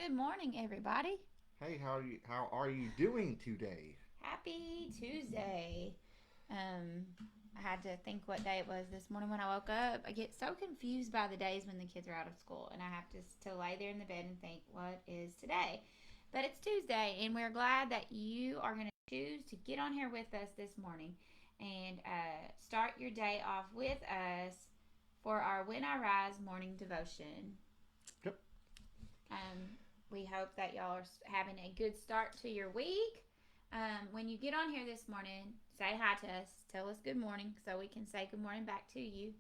Good morning, everybody. Hey, how are you doing today? Happy Tuesday. Um, I had to think what day it was this morning when I woke up. I get so confused by the days when the kids are out of school, and I have to lay there in the bed and think, what is today? But it's Tuesday, and we're glad that you are going to choose to get on here with us this morning and start your day off with us for our When I Rise morning devotion. Yep. We hope that y'all are having a good start to your week. When you get on here this morning, say hi to us. Tell us good morning so we can say good morning back to you.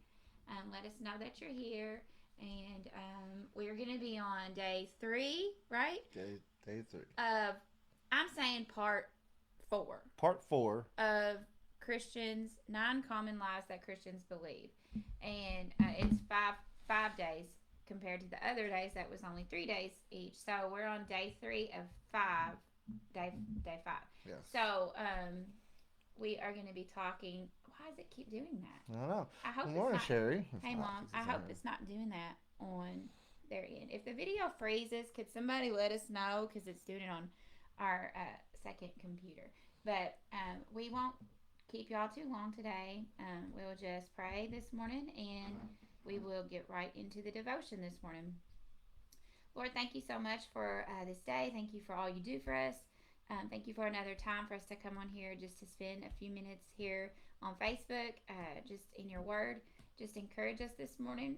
Let us know that you're here. And we're going to be on day 3, right? Day three. Of, I'm saying part 4 Part four. of Christians, 9 common lies that Christians believe. And it's five days compared to the other days that was only 3 days each. So we're on day 3 of 5. Day 5. Yes. So we are going to be talking. Why does it keep doing that? I don't know. I hope Good it's morning, not. Sherry. Hey, Mom. I hope it's not doing that on their end. If the video freezes, could somebody let us know? Because it's doing it on our second computer. But we won't keep y'all too long today. We'll just pray this morning and we will get right into the devotion this morning. Lord, thank you so much for this day. Thank you for all you do for us. Thank you for another time for us to come on here just to spend a few minutes here on Facebook, just in your word. Just encourage us this morning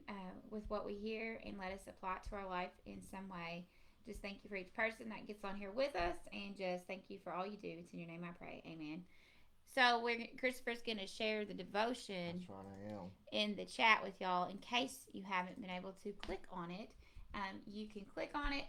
with what we hear and let us apply it to our life in some way. Just thank you for each person that gets on here with us, and just thank you for all you do. It's in your name I pray. Amen. So Christopher's going to share the devotion. That's right, I am. In the chat with y'all in case you haven't been able to click on it. You can click on it.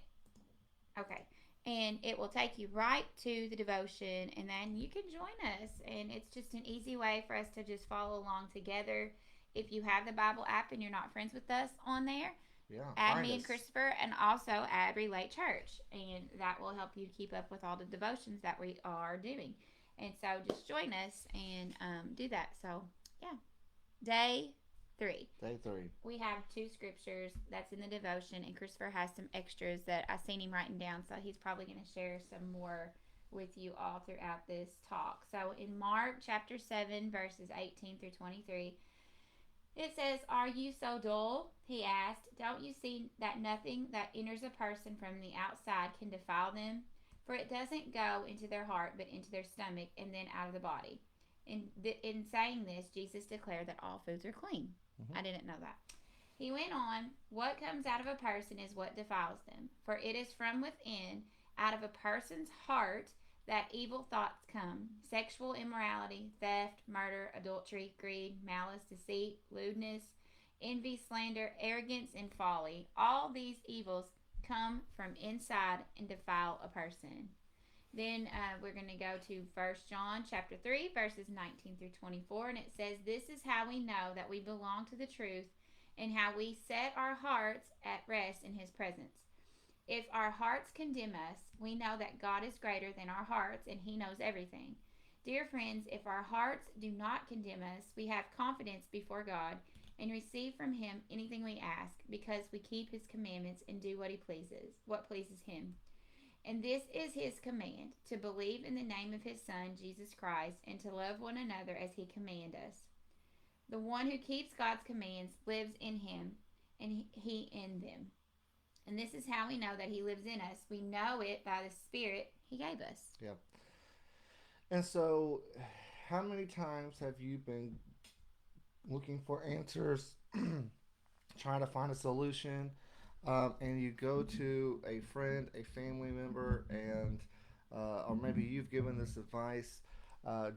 Okay. And it will take you right to the devotion, and then you can join us. And it's just an easy way for us to just follow along together. If you have the Bible app and you're not friends with us on there, Yeah. add Find me us. and Christopher, and also add Relate Church. And that will help you keep up with all the devotions that we are doing. And so just join us and do that. So, yeah. Day 3. Day 3. We have 2 scriptures that's in the devotion, and Christopher has some extras that I seen him writing down, so he's probably going to share some more with you all throughout this talk. So in Mark chapter 7, verses 18 through 23, it says, "Are you so dull?" He asked. "Don't you see that nothing that enters a person from the outside can defile them? For it doesn't go into their heart, but into their stomach, and then out of the body." In saying this, Jesus declared that all foods are clean. Mm-hmm. I didn't know that. He went on, "What comes out of a person is what defiles them. For it is from within, out of a person's heart, that evil thoughts come: sexual immorality, theft, murder, adultery, greed, malice, deceit, lewdness, envy, slander, arrogance, and folly. All these evils come from inside and defile a person." Then we're going to go to 1 John chapter 3, verses 19 through 24, and it says, "This is how we know that we belong to the truth and how we set our hearts at rest in his presence. If our hearts condemn us, we know that God is greater than our hearts and he knows everything. Dear friends, if our hearts do not condemn us, we have confidence before God and receive from him anything we ask, because we keep his commandments and do what pleases him. And this is his command, to believe in the name of his Son, Jesus Christ, and to love one another as he commanded us. The one who keeps God's commands lives in him, and he in them. And this is how we know that he lives in us. We know it by the Spirit he gave us." Yeah. And so, how many times have you been looking for answers, trying to find a solution, and you go to a friend, a family member, and or maybe you've given this advice,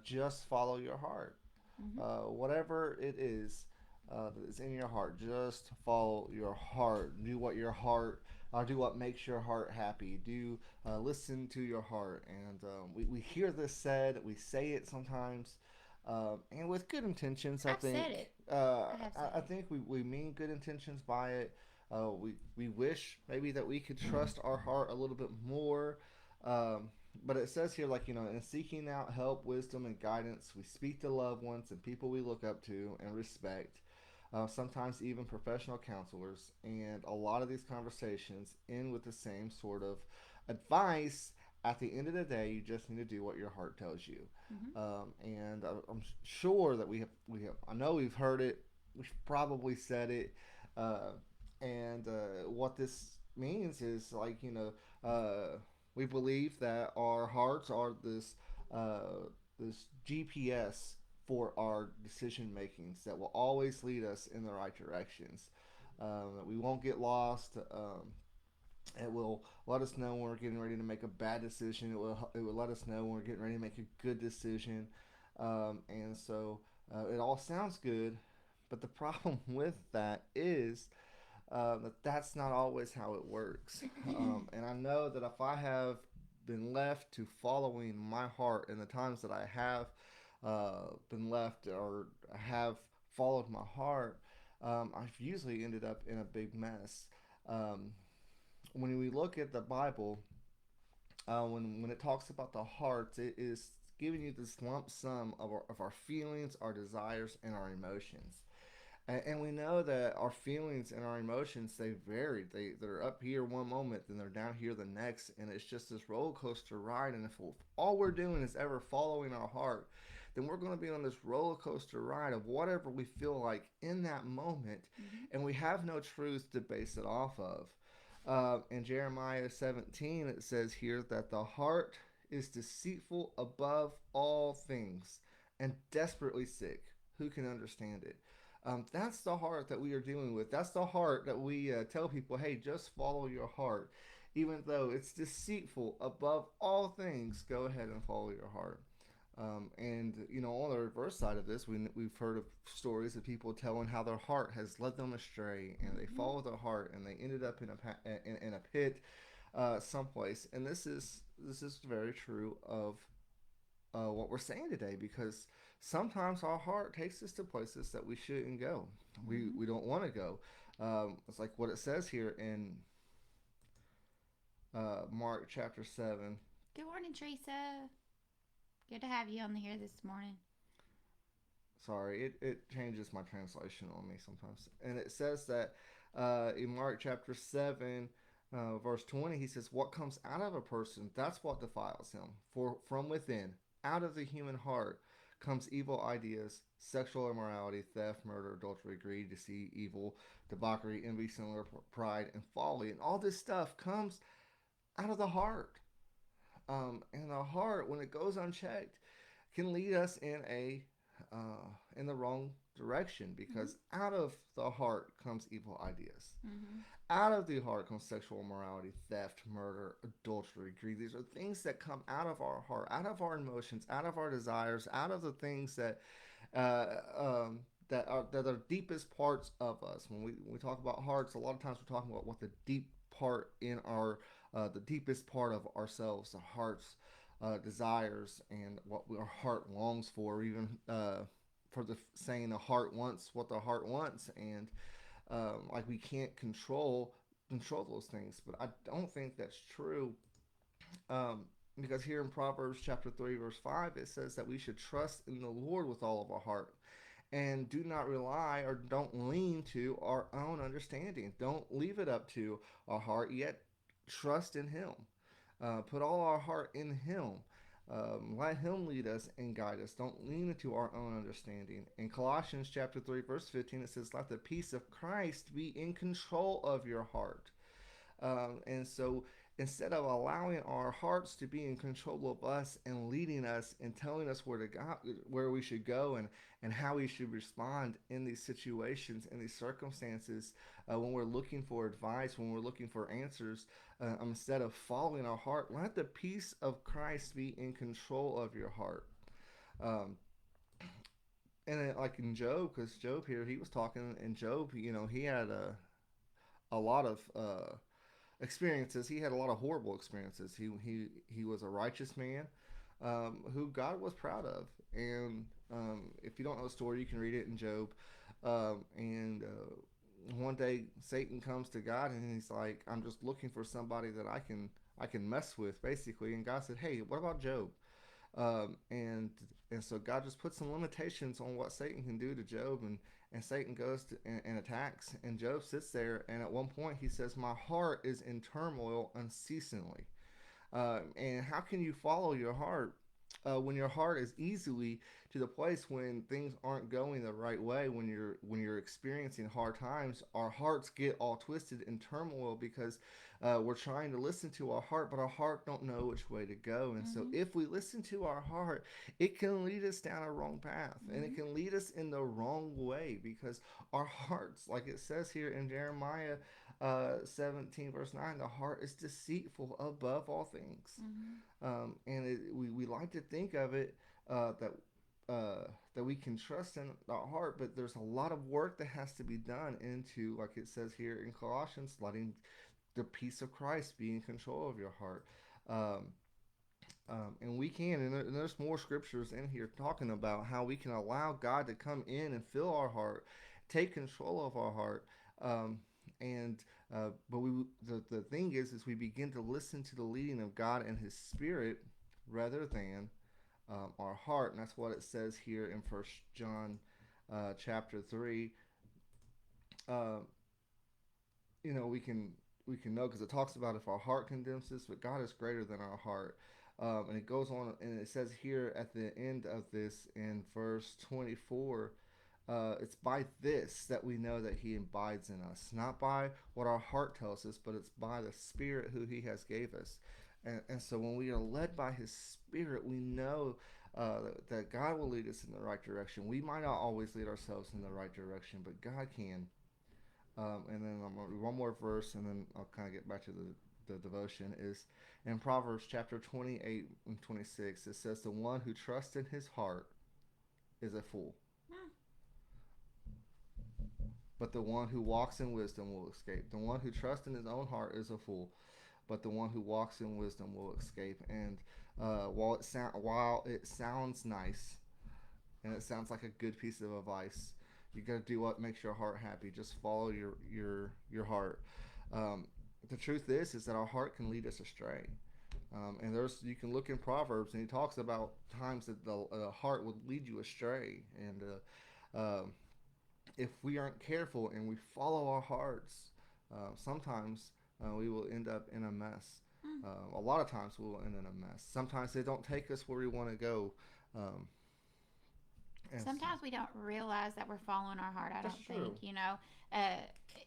just follow your heart. Mm-hmm. Whatever it is that is in your heart, just follow your heart. Do what your heart, do what makes your heart happy. Do listen to your heart. And we hear this said, we say it sometimes, and with good intentions. I I've think said it. I have said I it. think we mean good intentions by it. We wish maybe that we could trust our heart a little bit more. Um, but it says here, like, in seeking out help, wisdom, and guidance, we speak to loved ones and people we look up to and respect. sometimes even professional counselors. And a lot of these conversations end with the same sort of advice. At the end of the day, you just need to do what your heart tells you. Mm-hmm. And I'm sure that we have, I know we've heard it, we've probably said it. Uh, and what this means is like, we believe that our hearts are this GPS for our decision makings that will always lead us in the right directions. That we won't get lost. It will let us know when we're getting ready to make a bad decision. It will let us know when we're getting ready to make a good decision. And so it all sounds good, but the problem with that is that's not always how it works. And I know that if I have been left to following my heart in the times that I have been left or have followed my heart, I've usually ended up in a big mess. Um, when we look at the Bible, when it talks about the heart, it is giving you this lump sum of our feelings, our desires, and our emotions. And we know that our feelings and our emotions, they vary. They're up here one moment, then they're down here the next, and it's just this roller coaster ride. And if all we're doing is ever following our heart, then we're going to be on this roller coaster ride of whatever we feel like in that moment, Mm-hmm. and we have no truth to base it off of. In Jeremiah 17, it says here that the heart is deceitful above all things and desperately sick. Who can understand it? That's the heart that we are dealing with. That's the heart that we tell people, hey, just follow your heart. Even though it's deceitful above all things, go ahead and follow your heart. And on the reverse side of this, we've heard of stories of people telling how their heart has led them astray, and they Mm-hmm. followed their heart, and they ended up in a pit, someplace. And this is very true of what we're saying today, because sometimes our heart takes us to places that we shouldn't go. We Mm-hmm. we don't want to go. It's like what it says here in Mark chapter 7. Good morning, Teresa. Good to have you on here this morning. Sorry, it changes my translation on me sometimes. And it says that in Mark chapter 7, verse 20, he says, what comes out of a person, that's what defiles him. For from within, out of the human heart, comes evil ideas, sexual immorality, theft, murder, adultery, greed, deceit, evil, debauchery, envy, sinful pride, and folly. And all this stuff comes out of the heart. And the heart, when it goes unchecked, can lead us in the wrong direction, Mm-hmm. because out of the heart comes evil ideas. Mm-hmm. Out of the heart comes sexual immorality, theft, murder, adultery, greed. These are things that come out of our heart, out of our emotions, out of our desires, out of the things uh, um, that are deepest parts of us. When we talk about hearts, a lot of times we're talking about what the deep part in the deepest part of ourselves, the heart's desires, and what our heart longs for. Even for the saying, the heart wants what the heart wants, and like we can't control those things. But I don't think that's true, um, because here in Proverbs chapter 3 verse 5, it says that we should trust in the Lord with all of our heart, and do not rely or don't lean to our own understanding. Don't leave it up to our heart, yet trust in Him. Put all our heart in Him. Let Him lead us and guide us. Don't lean into our own understanding. In Colossians chapter 3 verse 15, it says, let the peace of Christ be in control of your heart. And so instead of allowing our hearts to be in control of us and leading us and telling us where we should go, and how we should respond in these situations, in these circumstances, when we're looking for advice, when we're looking for answers, instead of following our heart, let the peace of Christ be in control of your heart. Um, and like in Job, because Job here, he was talking, and Job, he had a lot of experiences. He had a lot of horrible experiences. He was a righteous man, who God was proud of. And if you don't know the story, you can read it in Job. And one day Satan comes to God, and he's like, "I'm just looking for somebody that I can mess with, basically." And God said, "Hey, what about Job?" Um, and and so God just put some limitations on what Satan can do to Job, and Satan goes and attacks, and Job sits there, and at one point he says, "My heart is in turmoil unceasingly." And how can you follow your heart when your heart is easily to the place when things aren't going the right way? When you're experiencing hard times, our hearts get all twisted in turmoil because we're trying to listen to our heart, but our heart don't know which way to go. And so, Mm-hmm. if we listen to our heart, it can lead us down a wrong path, and Mm-hmm. it can lead us in the wrong way because our hearts, like it says here in Jeremiah 17 verse 9, the heart is deceitful above all things. Mm-hmm. We like to think of it that that we can trust in our heart, but there's a lot of work that has to be done into, like it says here in Colossians, letting the peace of Christ be in control of your heart. Um, and we can, and there's more scriptures in here talking about how we can allow God to come in and fill our heart, take control of our heart. Um, and but the thing is we begin to listen to the leading of God and His Spirit rather than our heart, and that's what it says here in First John chapter 3. Uh, we can know because it talks about if our heart condemns us, but God is greater than our heart. And it goes on, and it says here at the end of this in verse 24, it's by this that we know that He abides in us, not by what our heart tells us, but it's by the Spirit who He has gave us. And so when we are led by His Spirit, we know that God will lead us in the right direction. We might not always lead ourselves in the right direction, but God can. And then I'm gonna read one more verse, and then I'll kind of get back to the devotion. Is in Proverbs chapter 28 and 26. It says, "The one who trusts in his heart is a fool, but the one who walks in wisdom will escape. The one who trusts in his own heart is a fool, but the one who walks in wisdom will escape." And while it sounds nice and it sounds like a good piece of advice, you got to do what makes your heart happy. Just follow your heart. Um, the truth is that our heart can lead us astray. And you can look in Proverbs, and he talks about times that the heart would lead you astray. And if we aren't careful and we follow our hearts, sometimes we will end up in a mess. A lot of times we will end in a mess. Sometimes they don't take us where we want to go. Um, and Sometimes we don't realize that we're following our heart. I that's don't true. think, uh,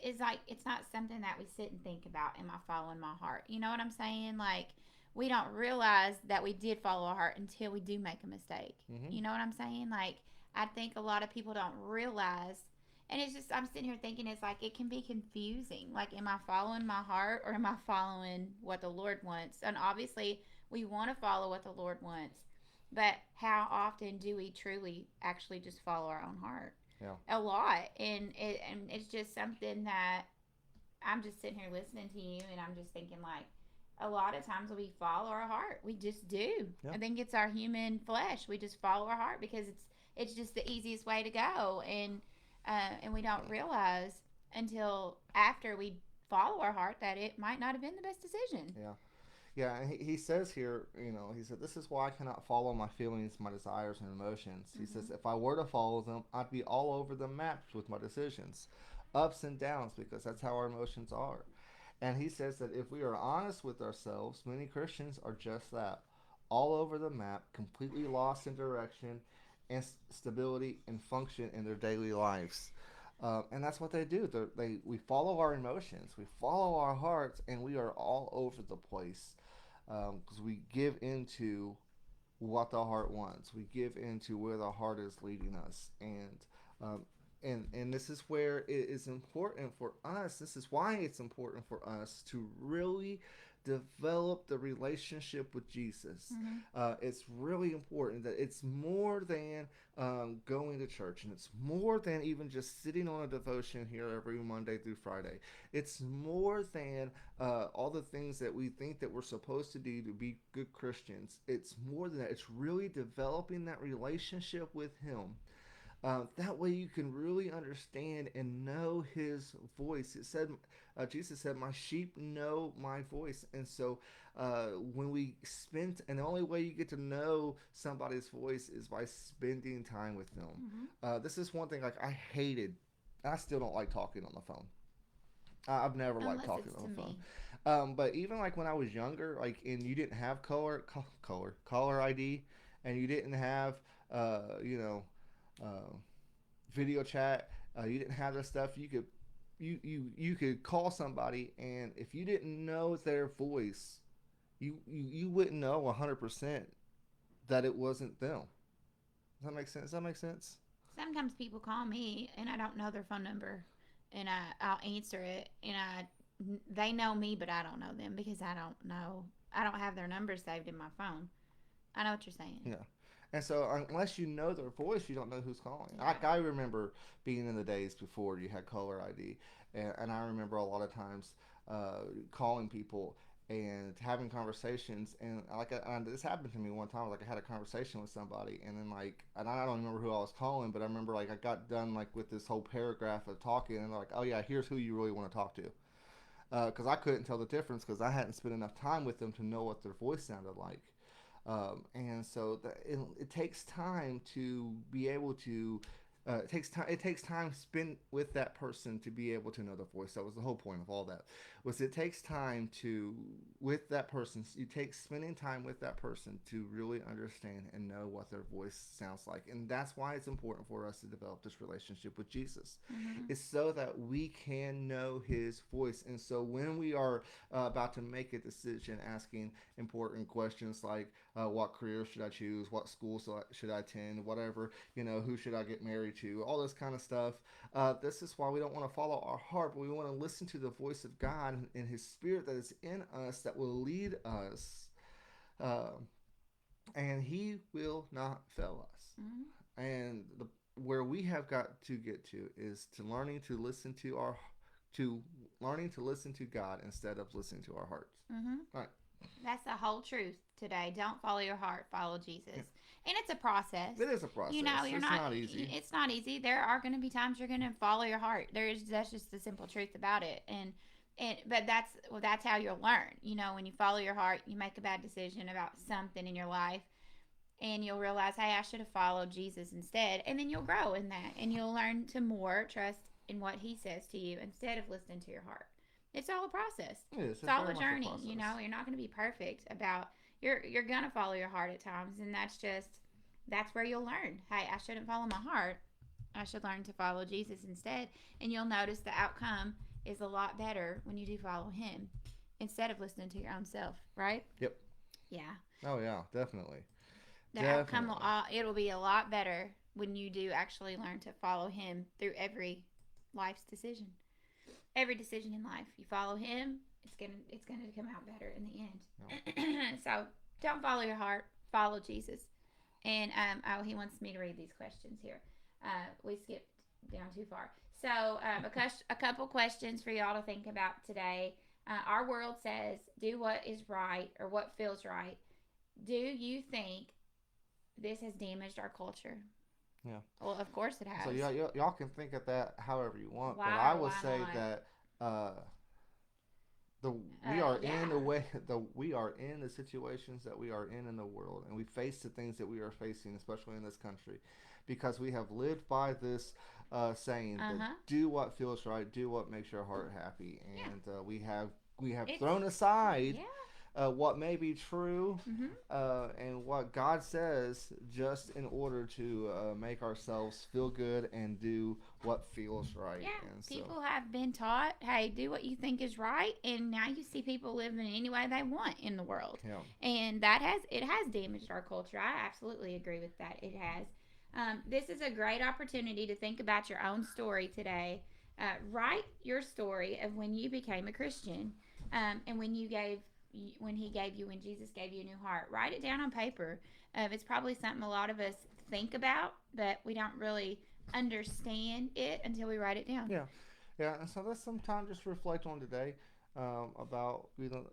it's like it's not something that we sit and think about. Am I following my heart? You know what I'm saying? Like we don't realize that we did follow our heart until we do make a mistake. Hmm. You know what I'm saying? Like I think a lot of people don't realize. And it's just, I'm sitting here thinking, it's like, it can be confusing. Like, am I following my heart or am I following what the Lord wants? And obviously, we want to follow what the Lord wants. But how often do we truly actually just follow our own heart? Yeah. A lot. And it's just something that I'm just sitting here listening to you and I'm just thinking, like, a lot of times we follow our heart. We just do. Yeah. I think it's our human flesh. We just follow our heart because it's just the easiest way to go. And we don't realize until after we follow our heart that it might not have been the best decision. Yeah. Yeah, and he says here, he said, "This is why I cannot follow my feelings, my desires, and emotions." He Mm-hmm. says, "If I were to follow them, I'd be all over the map with my decisions, ups and downs, because that's how our emotions are." And he says that if we are honest with ourselves, many Christians are just that, all over the map, completely lost in direction and stability and function in their daily lives. And that's what they do. We follow our emotions, we follow our hearts, and we are all over the place because we give into what the heart wants. We give into where the heart is leading us, um, and this is where it is important for us. This is why it's important for us to really develop the relationship with Jesus. Mm-hmm. It's really important that it's more than going to church, and it's more than even just sitting on a devotion here every Monday through Friday. It's more than all the things that we think that we're supposed to do to be good Christians. It's more than that. It's really developing that relationship with Him. That way you can really understand and know his voice. It said, Jesus said, my sheep know my voice. And so when we spend, and the only way you get to know somebody's voice is by spending time with them. Mm-hmm. This is one thing like I hated. I still don't like talking on the phone. I've never liked Unless talking it's on to the phone. me. But even like when I was younger, like and you didn't have caller ID, and you didn't have you know uh, video chat. You didn't have that stuff. You could call somebody, and if you didn't know their voice, you wouldn't know 100% that it wasn't them. Does that make sense? Does that make sense? Sometimes people call me and I don't know their phone number, and I'll answer it, and they know me, but I don't know them because I don't have their number saved in my phone. I know what you're saying. Yeah. And so unless you know their voice, you don't know who's calling. Yeah. I remember being in the days before you had caller ID, and I remember a lot of times calling people and having conversations. And this happened to me one time. Like I had a conversation with somebody, and then like, and I don't remember who I was calling, but I remember like I got done like with this whole paragraph of talking, and they're like, oh yeah, here's who you really want to talk to. Because I couldn't tell the difference because I hadn't spent enough time with them to know what their voice sounded like. And so it takes time to be able to. It takes time. It takes time spent with that person to be able to know the voice. That was the whole point of all that. Was it takes time to with that person. You take spending time with that person to really understand and know what their voice sounds like, and that's why it's important for us to develop this relationship with Jesus. Mm-hmm. It's so that we can know His voice, and so when we are about to make a decision, asking important questions like what career should I choose, what school should I attend, whatever, who should I get married to, all this kind of stuff. This is why we don't want to follow our heart, but we want to listen to the voice of God and His Spirit that is in us that will lead us, uh, and He will not fail us. Mm-hmm. And where we have got to get to is to learning to listen to God instead of listening to our hearts. Mm-hmm. All right. That's the whole truth today. Don't follow your heart, follow Jesus. Yeah. And it's a process. It is a process. You're it's not easy. It's not easy. There are going to be times you're going to follow your heart. That's just the simple truth about it. But that's how you'll learn. When you follow your heart, you make a bad decision about something in your life, and you'll realize, hey, I should have followed Jesus instead, and then you'll grow in that, and you'll learn to more trust in what He says to you instead of listening to your heart. It's all a process. It is. It's all a journey. You're not going to be perfect about. You're going to follow your heart at times, and that's where you'll learn. Hey, I shouldn't follow my heart. I should learn to follow Jesus instead, and you'll notice the outcome is a lot better when you do follow Him instead of listening to your own self. Right? Yep. Yeah. Oh yeah, definitely. The outcome it'll be a lot better when you do actually learn to follow Him through every life's decision. Every decision in life, you follow Him, it's gonna come out better in the end. No. So don't follow your heart, follow Jesus. And he wants me to read these questions here. We skipped down too far. So a couple questions for y'all to think about today. Our world says, do what is right or what feels right. Do you think this has damaged our culture? Yeah. Well, of course it has. So y'all can think of that however you want, Why, but I would why say not? that we are in the situations that we are in the world, and we face the things that we are facing, especially in this country, because we have lived by this saying that do what feels right, do what makes your heart happy, and we have thrown aside what may be true and what God says just in order to make ourselves feel good and do what feels right. Yeah, and people have been taught, hey, do what you think is right, and now you see people living any way they want in the world. Yeah. And it has damaged our culture. I absolutely agree with that. It has. This is a great opportunity to think about your own story today. Write your story of when you became a Christian, and when Jesus gave you a new heart. Write it down on paper. It's probably something a lot of us think about, but we don't really understand it until we write it down. Yeah, and so let's sometime just reflect on today about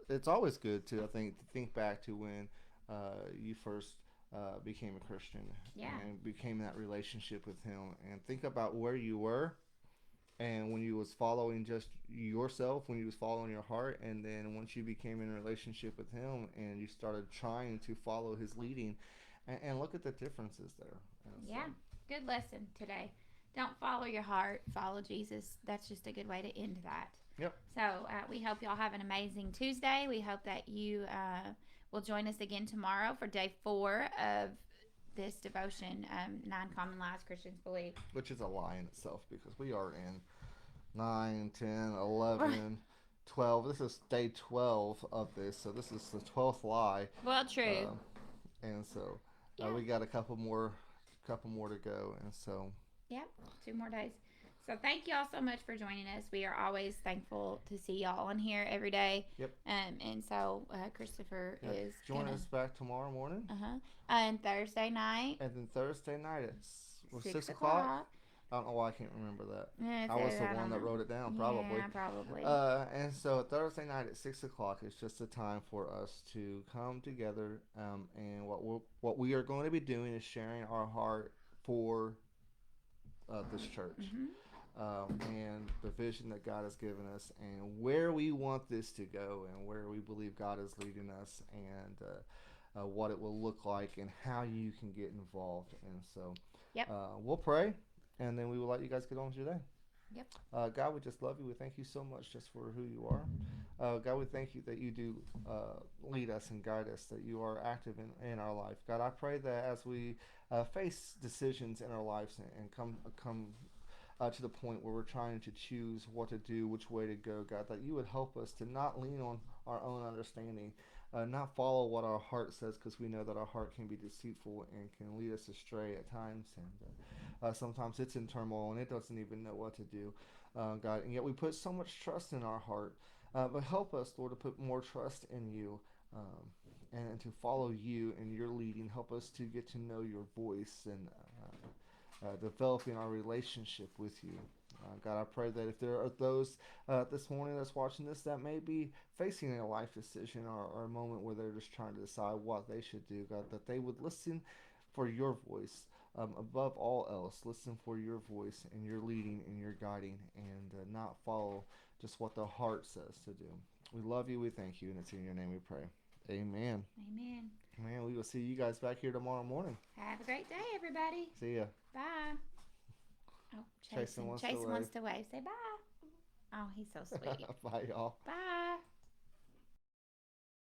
it's always good to, I think, to think back to when you first became a Christian Yeah. and became that relationship with Him. And think about where you were, and when you was following just yourself, when you was following your heart, and then once you became in a relationship with Him, and you started trying to follow His leading, and look at the differences there. And so, Yeah. Good lesson today. Don't follow your heart, follow Jesus. That's just a good way to end that. yep. So we hope y'all have an amazing Tuesday. We hope that you will join us again tomorrow for day 4 of this devotion, 9 Common Lies Christians Believe. Which is a lie in itself, because we are in 9, 10, 11, 12. This is day 12 of this, so this is the 12th lie. Well, true. And so Yeah. we got a couple more to go, and so Yep, 2 more days. So thank y'all so much for joining us. We are always thankful to see y'all on here every day. Yep. And so Christopher is join us back tomorrow morning. And Thursday night. And then Thursday night at 6 o'clock. I don't know why I can't remember that. Yeah, I was the one that wrote it down, probably. Yeah, probably. And so Thursday night at 6 o'clock is just a time for us to come together. And what we are going to be doing is sharing our heart for this church. And the vision that God has given us, and where we want this to go, and where we believe God is leading us, and what it will look like, and how you can get involved. And so we'll pray, and then we will let you guys get on with your day. Yep. God, we just love you. We thank you so much just for who you are. God, we thank you that you do lead us and guide us, that you are active in our life. God, I pray that as we face decisions in our lives and come to the point where we're trying to choose what to do, which way to go, God, that you would help us to not lean on our own understanding, not follow what our heart says, because we know that our heart can be deceitful and can lead us astray at times, and sometimes it's in turmoil and it doesn't even know what to do, God, and yet we put so much trust in our heart, but help us, Lord, to put more trust in you, and to follow you and your leading. Help us to get to know your voice, and developing our relationship with you. God, I pray that if there are those this morning that's watching this that may be facing a life decision, or a moment where they're just trying to decide what they should do, God, that they would listen for your voice above all else. Listen for your voice and your leading and your guiding, and not follow just what the heart says to do. We love you. We thank you. And it's in your name we pray. Amen. Amen. Man, we will see you guys back here tomorrow morning. Have a great day, everybody. See ya. Bye. Oh, Chasen wants to wave. Say bye. Oh, he's so sweet. Bye, y'all. Bye.